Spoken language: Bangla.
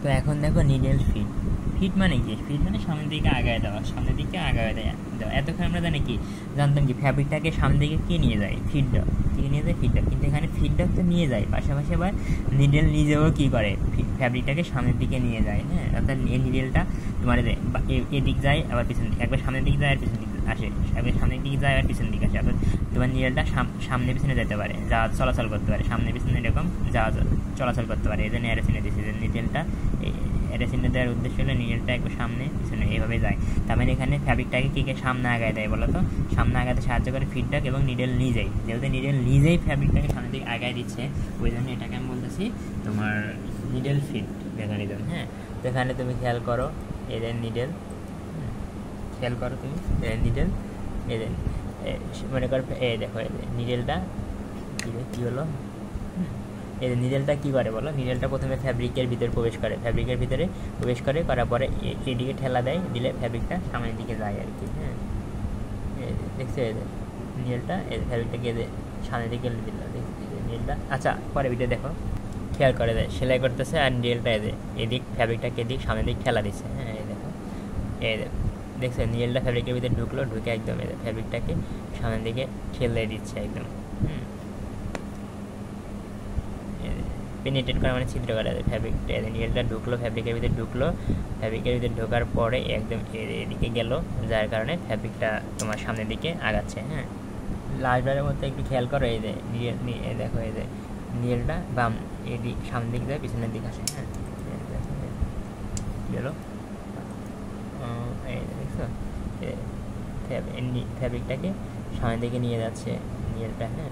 তো এখন দেখো নিডেল ফিট। ফিট মানে কি? ফিট মানে সামনের দিকে আগায় দেওয়া, সামনের দিকে আগায় দেওয়া। এতক্ষণ আমরা জানতাম কি ফ্যাব্রিকটাকে সামনের দিকে কে নিয়ে যায়? ফিডব্যাক। কে নিয়ে যায়? ফিডব্যাক। কিন্তু এখানে ফিডব্যাক তো নিয়ে যায়, পাশাপাশি আবার নিডেল নিজেও কী করে? ফ্যাব্রিকটাকে সামনের দিকে নিয়ে যায়। হ্যাঁ, অর্থাৎ এই নিডেলটা তোমার এদিক যায় আবার পিছন দিকে, একবার সামনের দিকে যায় আর পিছন দিকে আসে, একবার সামনের দিকে যায় আর পিছন দিকে আসে। অর্থাৎ তোমার নিডেলটা সামনে পিছনে যেতে পারে, জাহাজ চলাচল করতে পারে, সামনে পিছনে এরকম জাহাজ চলাচল করতে পারে। এই জন্য অ্যারো দিয়েছে, যে নিডেলটা অ্যারো দেওয়ার উদ্দেশ্য হলো নিডেলটা একবার সামনে পিছনে এইভাবে যায়। তার মানে এখানে ফ্যাব্রিকটাকে কী সামনে আগায় দেয় বলো তো? সামনে আগাতে সাহায্য করে ফিডব্যাক এবং নিডেল নিজেই। যেহেতু নিডেল নিজেই ফ্যাব্রিকটাকে সামনের দিকে আগায় দিচ্ছে, ওই জন্য এটাকে আমি বলতেছি তোমার নিডেল ফিট মেকানিজম। হ্যাঁ, তো এখানে তুমি খেয়াল করো, এদের নিডেল, খেয়াল করো তুমি নিডেল, এদের মনে করো দেখো নিডেলটা কী হলো, এই নিডেলটা কী করে বলো? নিডেলটা প্রথমে ফ্যাব্রিকের ভিতরে প্রবেশ করে, ফ্যাব্রিকের ভিতরে প্রবেশ করে, করার পরে এদিকে ঠেলা দেয়, দিলে ফ্যাব্রিকটা সামনের দিকে যায় আর কি। হ্যাঁ, দেখছো নিডেলটা ফ্যাব্রিকটাকে সামনের দিকে দিল নিডেলটা। আচ্ছা, পরে ভিডিও দেখো, খেয়াল করে দেয় সেলাই করতেছে আর নিডেলটা এদিক ফ্যাব্রিকটাকে এদিক সামনের দিক ঠেলা দিচ্ছে। হ্যাঁ, এই দেখো, এই দেখছো নিডেলটা ফ্যাব্রিকের ভিতরে ঢুকলো, ঢুকে একদম ফ্যাব্রিকটাকে সামনের দিকে ঠেলে দিচ্ছে একদম। পেনিট্রেট করা মানে ছিদ্র করা যায় ফ্যাব্রিকটা। নিডেলটা ঢুকলো ফ্যাব্রিকের ভিতরে, ফ্যাব্রিকের ভিতরে ঢোকার পরে একদম এদিকে গেল, যার কারণে ফ্যাব্রিকটা তোমার সামনের দিকে আগাচ্ছে। হ্যাঁ, লাস্টবারের মধ্যে একটু খেয়াল করো, এই যে দেখো এই যে নিডেলটা বাম এদিক সামনের দিকে যায়, পিছনের দিকে আসে। হ্যাঁ, গেলো, এই দেখছো ফ্যাব্রিকটাকে সামনের দিকে নিয়ে যাচ্ছে নিডেলটা। হ্যাঁ,